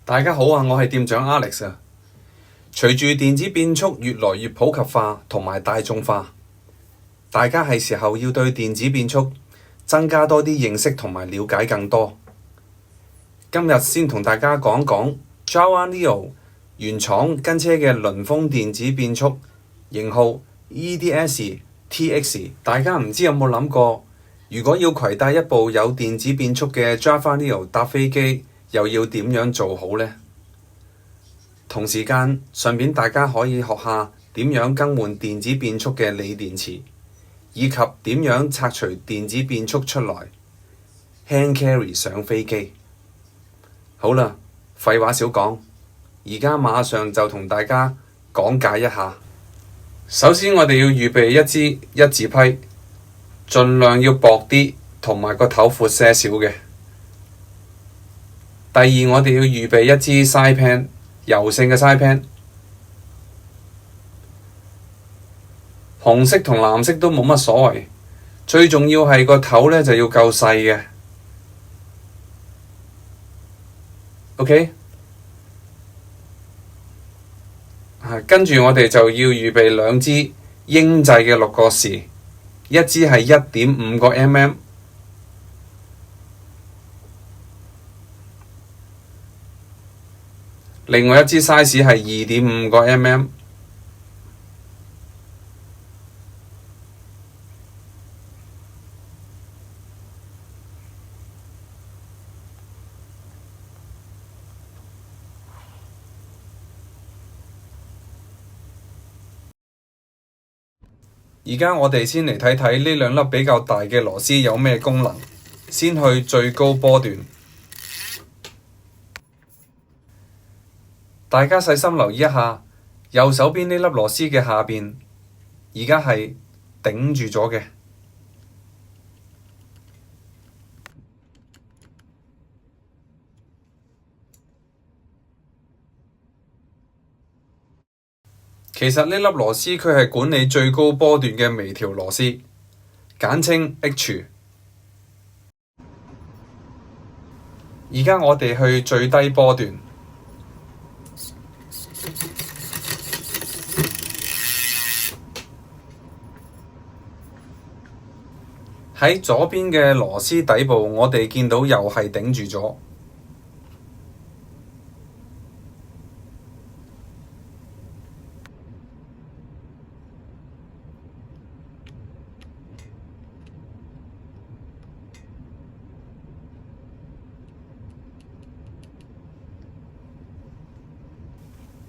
大家好啊，我係店長 Alex 啊。隨住電子變速越來越普及化同埋大眾化，大家係時候要對電子變速增加多啲認識同埋了解更多。今日先同大家講講 Jawa Neo 原廠跟車嘅輪風電子變速型號 EDS TX。大家唔知有冇諗過，如果要攜帶一部有電子變速嘅 Jawa Neo 搭飛機，又要點樣做好呢？同時間順便大家可以學下點樣更換電子變速嘅鋰電池，以及點樣拆除電子變速出來 hand carry 上飛機。好啦，廢話少講，而家馬上就同大家講解一下。首先我哋要預備一支一字批，盡量要薄啲，同埋個頭闊些少嘅。第二，我哋要預備一支 side pan， 柔性嘅 side pan， 紅色同藍色都冇乜所謂，最重要係個頭呢就要夠細嘅。OK， 跟住我哋就要預備兩支英製嘅六角匙，一支係 1.5 個 mm，另外一支 size 係 2.5 個 mm。而家我哋先嚟睇睇呢兩粒比較大嘅螺絲有咩功能。先去最高波段，大家細心留意一下，右手邊呢粒螺絲嘅下邊，而家係頂住咗嘅。其實呢粒螺絲佢係管理最高波段嘅微調螺絲，簡稱 H。而家我哋去最低波段，喺左邊嘅螺絲底部，我哋見到又係頂住咗。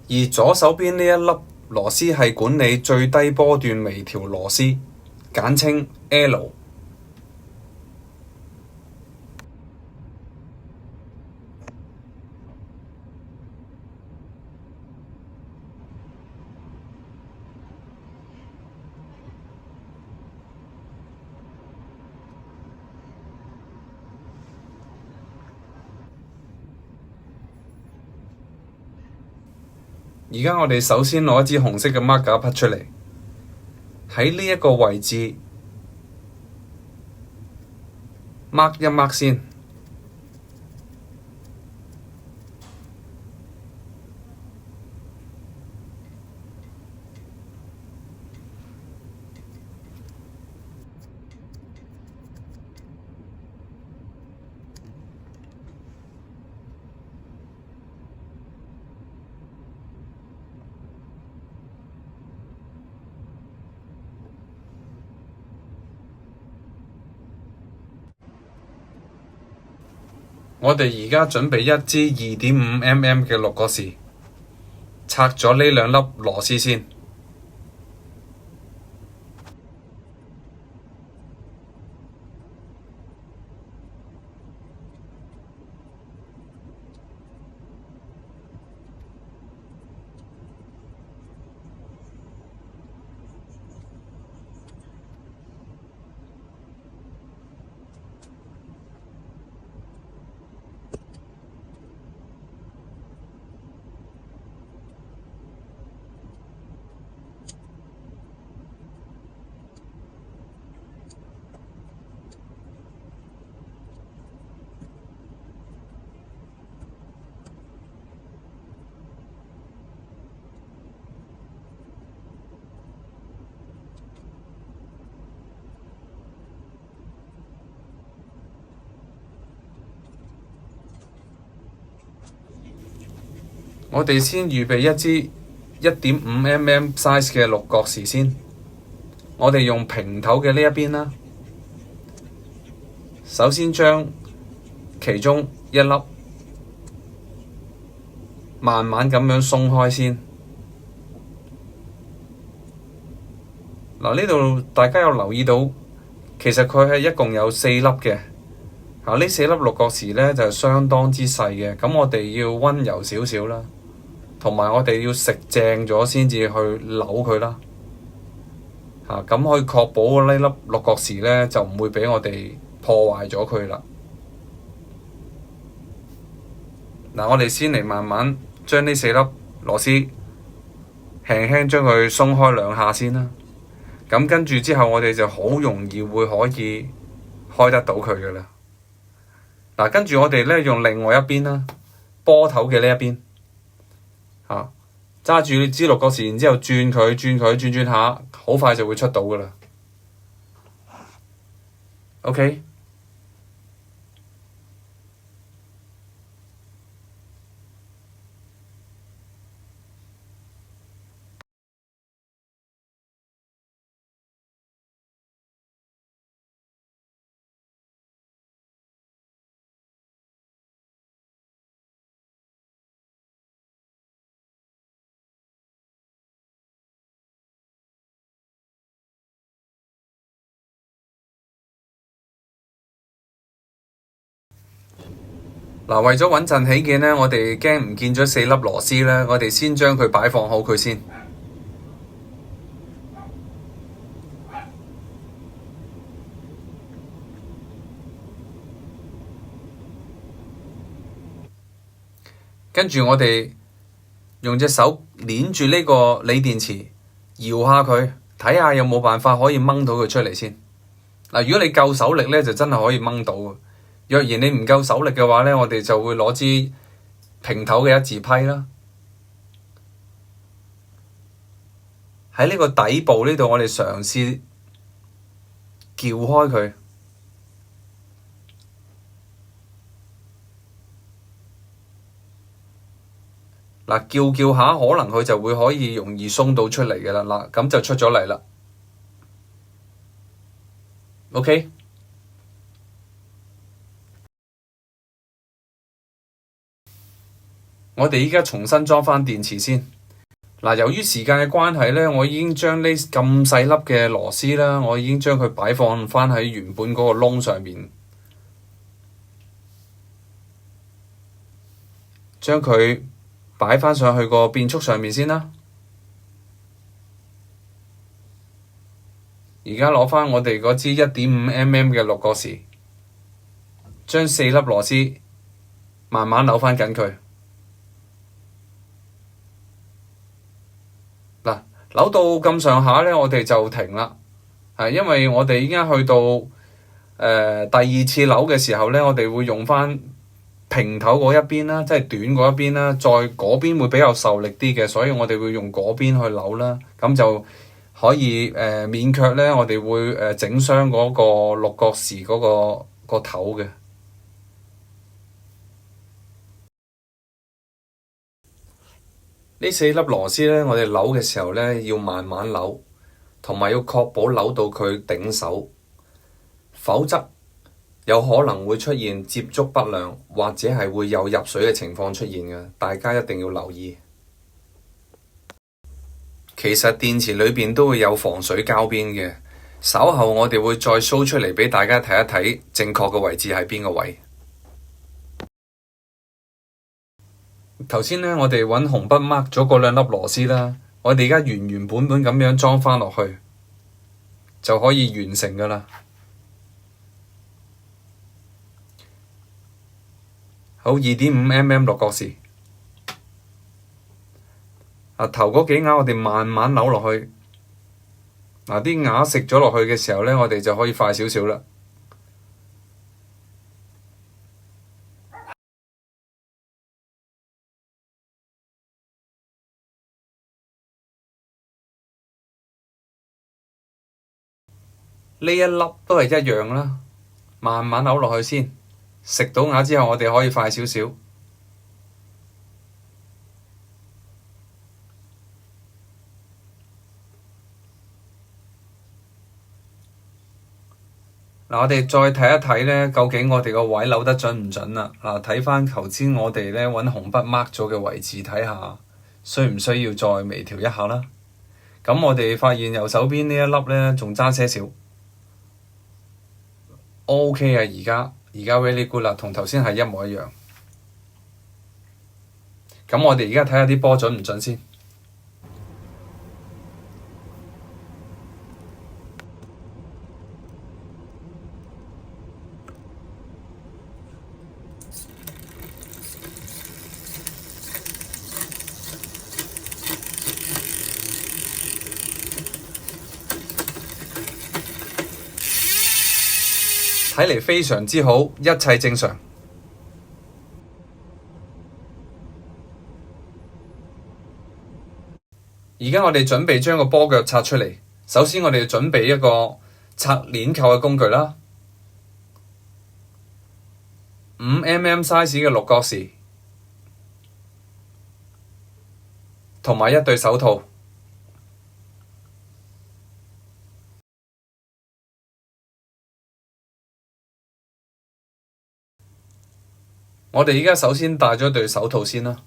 而左手邊呢一粒螺絲係管理最低波段微調螺絲，簡稱 L。而家我哋首先攞一支紅色嘅 marker 筆出嚟，喺呢一個位置 mark 一 mark 先。我哋而家準備一支 2.5 mm 嘅六角匙，拆咗呢兩粒螺絲先。我哋先預備一支1.5mm size 嘅六角匙先。我哋用平頭嘅呢一邊啦，首先將其中一粒慢慢咁樣鬆開先。嗱，呢度大家有留意到，其實佢係一共有4粒嘅。呢4粒六角匙咧就相當之細嘅，咁我哋要溫柔少少啦，同埋我哋要食正咗先至去扭佢啦。咁可以確保呢粒六角匙咧就唔會俾我哋破壞咗佢啦。嗱，我哋先嚟慢慢將呢4粒螺絲輕輕將佢鬆開2下先啦。咁跟住之後，我哋就好容易會可以開得到佢噶啦。嗱，跟住我哋咧用另外一邊啦，波頭嘅呢一邊，揸住支六角匙，然之後轉下，好快就會出到噶啦。OK。嗱，為咗穩陣起見呢，我哋驚唔見咗4粒螺絲咧，我哋先將佢擺放好佢先。跟住我哋用隻手捏住呢個鋰電池，搖下佢，睇下有冇辦法可以掹到佢出嚟先。嗱，如果你夠手力咧，就真係可以掹到嘅。若然你唔夠手力嘅話咧，我哋就會攞支平頭嘅一字批啦，喺呢個底部呢度，我哋嘗試撬開佢。嗱，撬下，可能佢就會可以容易鬆到出嚟嘅啦。嗱，咁就出咗嚟啦。OK。我哋依家重新裝返電池先。嗱，由於時間嘅關係咧，我已經將呢咁細粒嘅螺絲啦，我已經將佢擺放返喺原本嗰個窿上面，將佢擺返上去個變速上面先啦。而家攞返我哋嗰支1.5mm嘅六角匙，將4粒螺絲慢慢扭返緊佢。扭到咁上下咧，我哋就停啦。因為我哋已經去到第二次扭嘅時候咧，我哋會用翻平頭嗰一邊啦，即係短嗰一邊啦，再嗰邊會比較受力啲嘅，所以我哋會用嗰邊去扭啦。咁就可以勉強咧，我哋會整傷嗰個六角匙嗰個頭嘅。呢4粒螺絲咧，我哋扭嘅時候咧，要慢慢扭，同埋要確保扭到佢頂手，否則有可能會出現接觸不良，或者係會有入水嘅情況出現嘅，大家一定要留意。其實電池裏邊都會有防水膠邊嘅，稍後我哋會再 show 出嚟俾大家睇一睇正確嘅位置喺邊個位。頭先咧，我哋揾紅筆 mark 咗嗰2粒螺絲啦，我哋而家原本咁樣裝返落去，就可以完成㗎喇。好，2.5mm 六角匙。頭嗰幾牙我哋慢慢扭落去。啲牙食咗落去嘅時候咧，我哋就可以快少少啦。呢一粒都係一樣啦，慢慢扭落去先，食到牙之後，我哋可以快少少。嗱，我哋再睇一睇咧，究竟我哋個位扭得準唔準啦？嗱，睇翻頭先我哋咧揾紅筆 mark 咗嘅位置，睇下需唔需要再微調一下啦。咁我哋發現右手邊呢一粒咧仲爭些少，OK 啊，而家 very good 啦，同頭先係一模一樣。咁我哋而家睇下啲波準唔準先。睇嚟非常之好，一切正常。而家我哋準備將個波腳拆出嚟。首先我哋要準備一個拆鏈扣嘅工具啦，5mm size 嘅六角匙，同埋一對手套。我哋而家首先戴咗對手套先啦，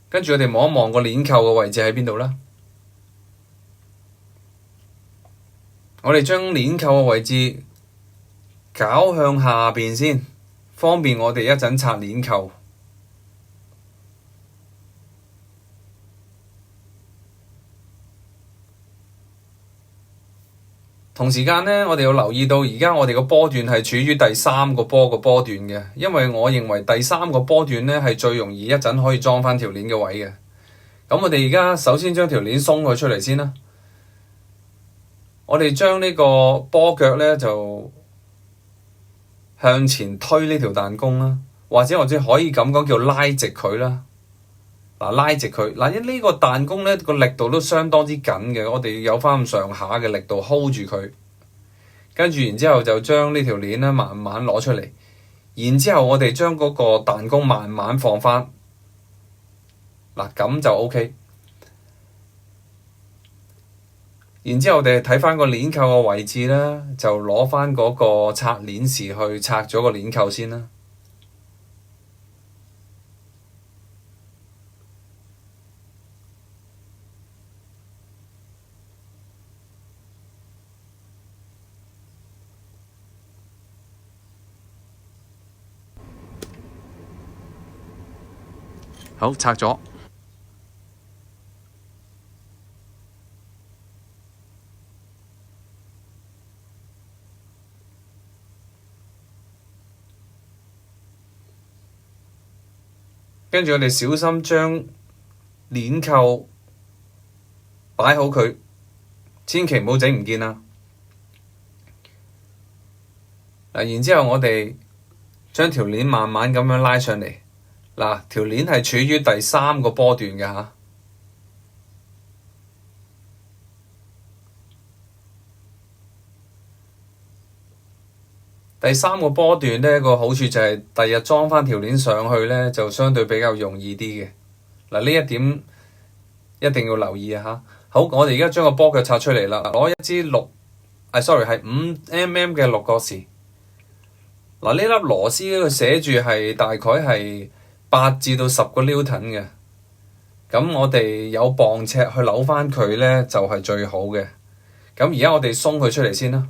跟住我哋望一望個鏈扣嘅位置喺邊度啦。我哋將鏈扣嘅位置搞向下邊先，方便我哋一陣拆鏈扣。同時間呢，我哋要留意到而家我哋個波段係處於第三個波個波段嘅，因為我認為第三個波段呢係最容易一陣可以裝翻條鏈嘅位嘅。咁我哋而家首先將條鏈鬆佢出嚟先啦。我哋將呢個波腳呢就向前推呢條彈弓啦，或者可以咁講叫拉直佢啦。拉直佢嗱，呢個彈弓咧個力度都相當之緊嘅，我哋有翻咁上下嘅力度 hold 住佢，跟住然之後就將呢條鏈咧慢慢攞出嚟，然之後我哋將嗰個彈弓慢慢放翻，嗱咁就 OK。然之後我哋睇翻個鏈扣嘅位置啦，就攞翻嗰個拆鏈匙去拆咗個鏈扣先啦。好，拆咗。跟住我哋小心將鏈扣擺好佢，千祈唔好整唔見啦。然之後我哋將條鏈慢慢咁樣拉上嚟。嗱，條鏈係處於第三個波段嘅嚇。第三個波段呢個好處就係第日裝翻條鏈上去呢，就相對比較容易啲嘅。嗱，呢一點一定要留意啊嚇。好，我哋而家將個波腳拆出嚟啦，攞一支係5mm嘅六角匙。嗱，呢粒螺絲佢寫住係大概係8至到10個 Newton 嘅，咁我哋有磅尺去扭翻佢呢，就係最好嘅。咁而家我哋鬆佢出嚟先啦。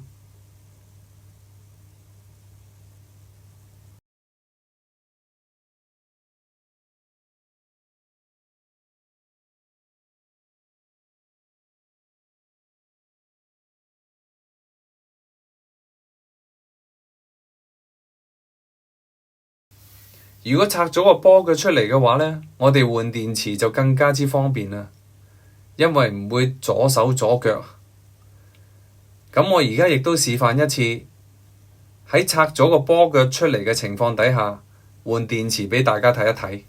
如果拆咗個波腳出嚟嘅話呢，我哋換電池就更加之方便啦，因為唔會左手左腳。咁我而家亦都示範一次，喺拆咗個波腳出嚟嘅情況底下，換電池俾大家睇一睇。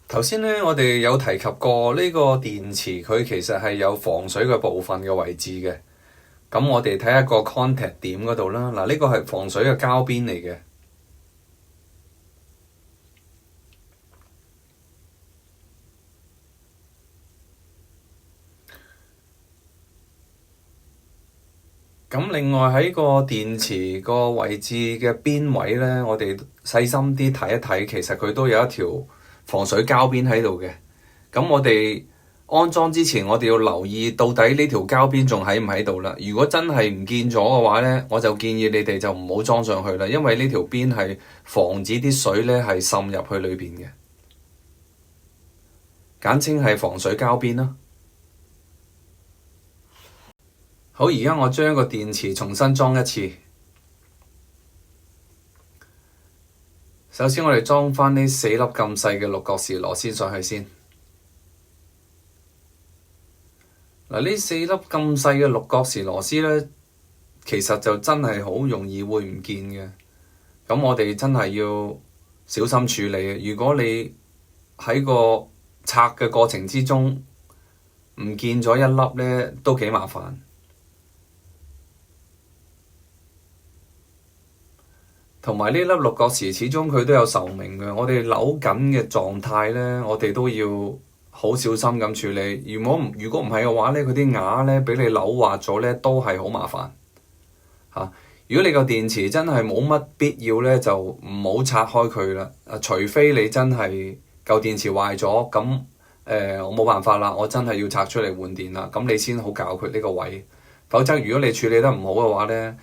頭先咧，我哋有提及過呢個電池，佢其實係有防水嘅部分嘅位置嘅。咁我哋睇一個 contact 點嗰度啦。嗱，呢個係防水嘅膠邊嚟嘅。咁另外喺個電池個位置嘅邊位咧，我哋細心啲睇一睇，其實佢都有一條防水膠邊喺度嘅。咁我哋安裝之前，我哋要留意到底呢條膠邊仲喺唔喺度啦。如果真係唔見咗嘅話咧，我就建議你哋就唔好裝上去啦，因為呢條邊係防止啲水咧係滲入去裏邊嘅，簡稱係防水膠邊啦。好，而家我將個電池重新裝一次。首先我哋裝返呢4粒咁細嘅六角匙螺絲上去先。嗱，呢4粒咁細嘅六角匙螺絲咧，其實就真係好容易會唔見嘅。咁我哋真係要小心處理。如果你喺個拆嘅過程之中唔見咗一粒咧，都幾麻煩。同埋呢粒六角匙始終佢都有壽命嘅，我哋扭緊嘅狀態咧，我哋都要好小心咁處理。如果唔係嘅話咧，佢啲瓦咧俾你扭滑咗咧，都係好麻煩嚇。如果你個電池真係冇乜必要咧，就唔好拆開佢啦。除非你真係舊電池壞咗，咁我冇辦法啦，我真係要拆出嚟換電啦，咁你先好搞佢呢個位。否則如果你處理得唔好嘅話咧，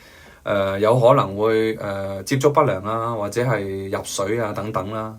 有可能會接觸不良啊，或者係入水啊等等啦。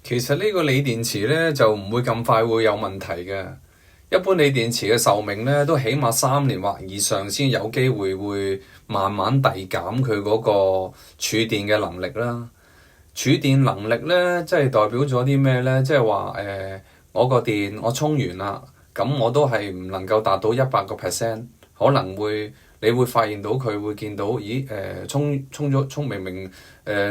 其實呢個鋰電池咧就唔會咁快會有問題嘅。一般鋰電池嘅壽命咧都起碼3年或以上先有機會慢慢遞減佢嗰個儲電嘅能力啦。儲電能力咧即係代表咗啲咩咧？即係話我個電我充完啦，咁我都係唔能夠達到100%，可能你會發現到佢會見到，咦充明明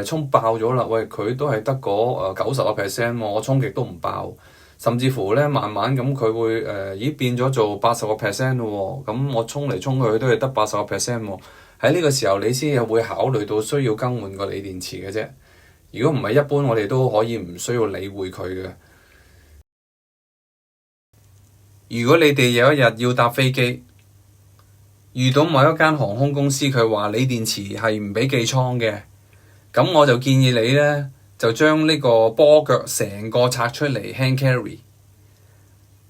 充爆咗啦，喂佢都係得嗰90%喎，我充極都唔爆，甚至乎咧慢慢咁佢會變咗做80%咯喎，咁我充嚟充去都係得80%喎，喺呢個時候你先會考慮到需要更換個鋰電池嘅啫。如果唔係一般，我哋都可以唔需要理會佢嘅。如果你哋有一日要搭飛機，遇到某一間航空公司，佢話鋰電池係唔俾寄艙嘅，咁我就建議你咧，就將呢個波腳成個拆出嚟 hand carry。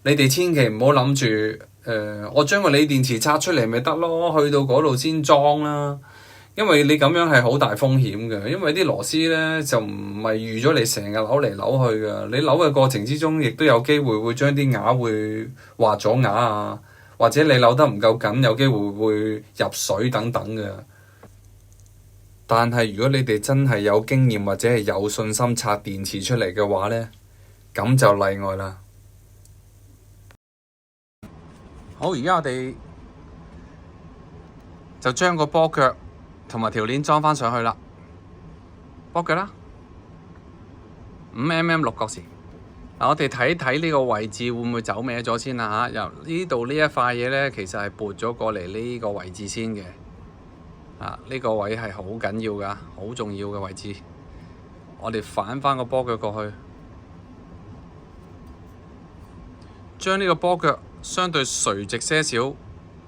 你哋千祈唔好諗住我將個鋰電池拆出嚟咪得咯，去到嗰度先裝啦。因為你咁樣係好大風險嘅，因為啲螺絲咧就唔係預咗你成日扭嚟扭去嘅，你扭嘅過程之中，亦都有機會將啲瓦會滑咗瓦啊，或者你扭得唔夠緊，有機會入水等等嘅。但係如果你哋真係有經驗或者係有信心拆電池出嚟嘅話咧，咁就例外啦。好，而家我哋就將個波腳同埋條鏈裝返上去啦，波腳啦，5mm 六角匙。嗱，我哋睇睇呢個位置會唔會走歪咗先啦嚇。由呢度呢一塊嘢咧，其實係撥咗過嚟呢個位置先嘅。呢個位係好緊要㗎，好重要嘅位置。我哋反返個波腳過去，將呢個波腳相對垂直些少，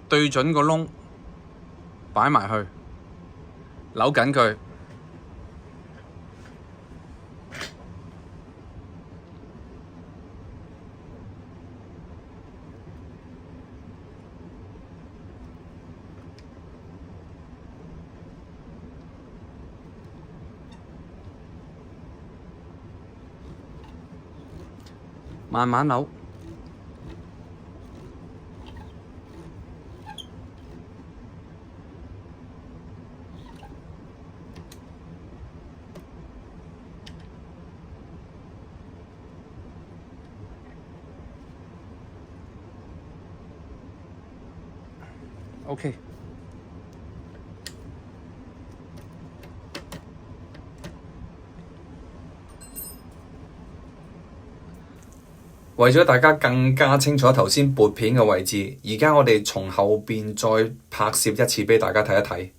對準個窿，擺埋去。扭緊佢，慢慢扭。OK。為咗大家更加清楚頭先撥片嘅位置，而家我哋從後邊再拍攝一次俾大家睇一睇。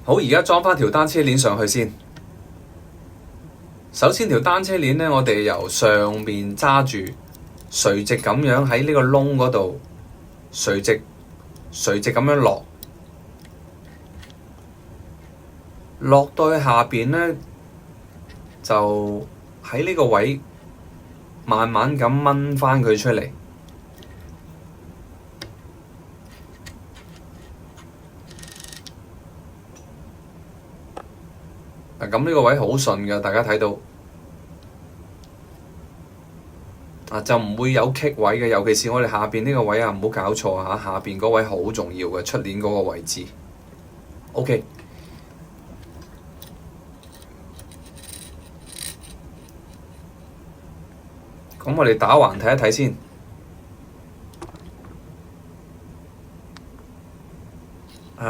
好，而家裝返條單車鏈上去先。首先條單車鏈呢，我哋由上面揸住，垂直咁樣喺呢個窿嗰度，垂直咁樣落到去下邊呢，就喺呢個位慢慢咁掹返佢出嚟。咁呢個位好順㗎，大家睇到就唔會有棘位嘅，尤其是我哋下邊呢個位唔好搞錯下邊嗰位好重要嘅，出鏈嗰個位置。OK， 咁我哋打橫睇一睇先。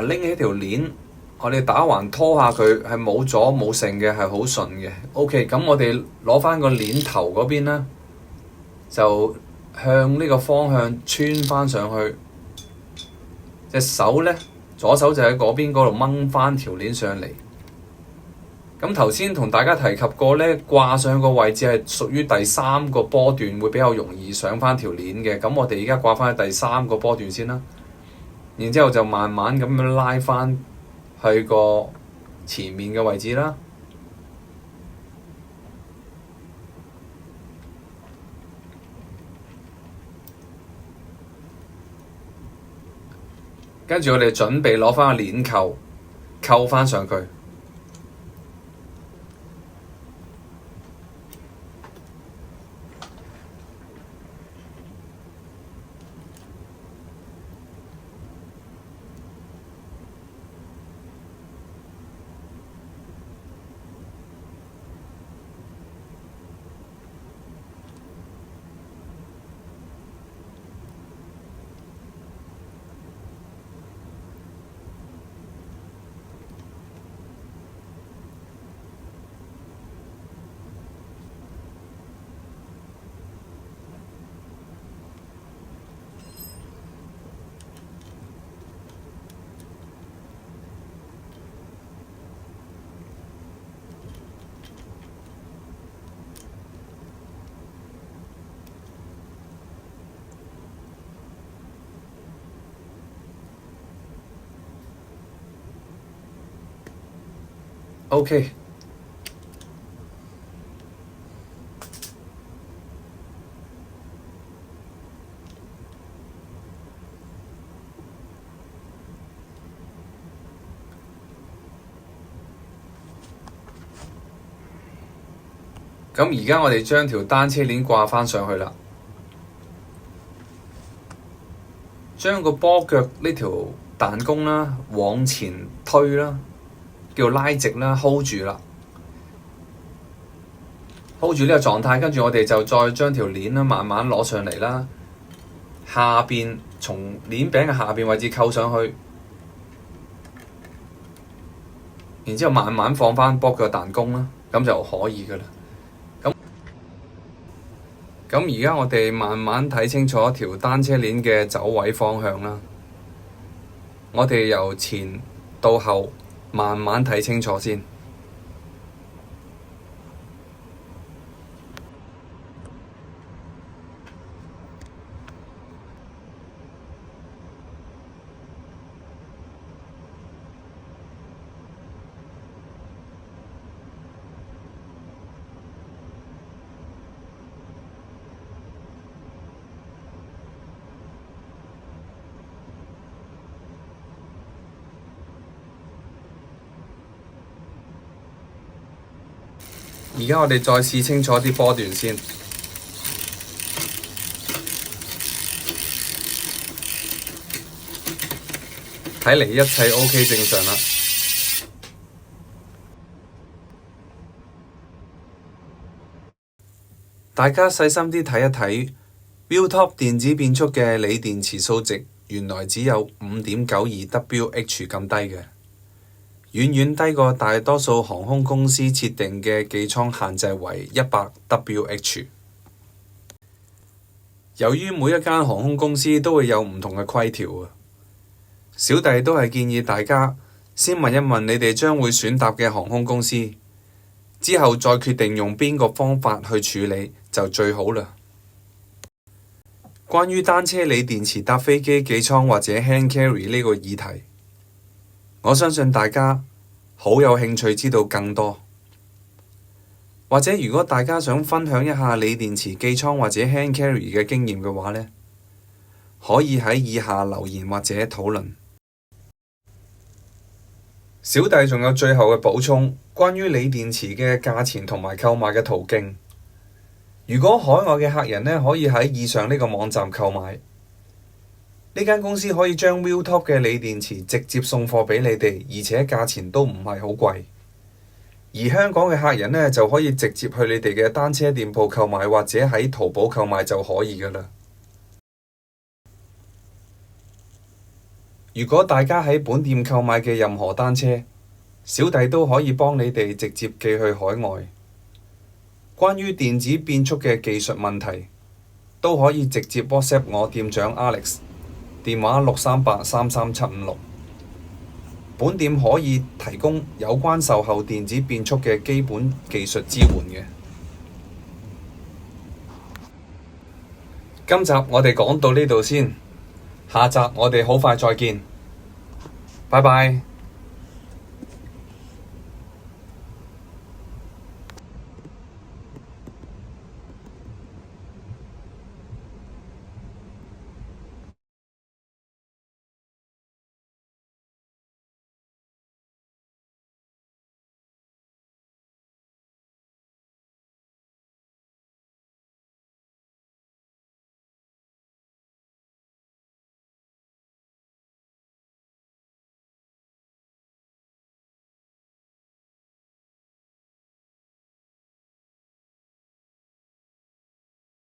拎起條鏈。我哋打橫拖下佢，係冇阻冇剩嘅，係好順嘅。OK， 咁我哋攞返個鏈頭嗰邊啦，就向呢個方向穿返上去。隻手呢，左手就喺嗰邊嗰度掹返條鏈上嚟。咁頭先同大家提及過呢，掛上去個位置係屬於第三個波段，會比較容易上返條鏈嘅。咁我哋而家掛返去第三個波段先啦，然之後就慢慢咁樣拉返去個前面嘅位置啦，跟住我哋準備攞返個鏈扣，扣返上去。OK，咁而家我哋將條單車鏈掛返上去啦，將個波腳呢條彈弓啦往前推啦，叫拉直啦 ，hold 住啦 ，hold 住呢個狀態，跟住我哋就再將條鏈啦慢慢攞上嚟啦，下邊從鏈柄嘅下邊位置扣上去，然之後慢慢放返波腳彈弓啦，咁就可以㗎啦。咁而家我哋慢慢睇清楚條單車鏈嘅走位方向啦。我哋由前到後慢慢睇清楚先。而家我哋再試清楚啲波段先，睇嚟一切 OK 正常啦。大家細心啲睇一睇 Viltop 電子變速嘅鋰電池數值，原來只有5.92Wh 咁低嘅，遠遠低過大多數航空公司設定嘅寄艙限制為100Wh。由於每一間航空公司都會有唔同嘅規條啊，小弟都係建議大家先問一問你哋將會選搭嘅航空公司，之後再決定用邊個方法去處理就最好啦。關於單車鋰電池搭飛機寄艙或者 hand carry 呢個議題，我相信大家好有興趣知道更多。或者如果大家想分享一下鋰電池寄艙或者 hand carry 嘅經驗嘅話呢，可以喺以下留言或者討論。小弟仲有最後嘅補充，關於鋰電池嘅價錢同埋購買嘅途徑。如果海外嘅客人呢，可以喺以上呢個網站購買，呢間公司可以將 Viltop 嘅鋰電池直接送貨俾你哋，而且價錢都唔係好貴。而香港嘅客人呢，就可以直接去你哋嘅單車店鋪購買，或者喺淘寶購買就可以㗎喇。如果大家喺本店購買嘅任何單車，小弟都可以幫你哋直接寄去海外。關於電子變速嘅技術問題，都可以直接 WhatsApp 我店長 Alex， 電話638335756。本店可以提供有關售後電子變速嘅基本技術支援嘅。今集我哋講到呢度先，下集我哋好快再見，拜拜。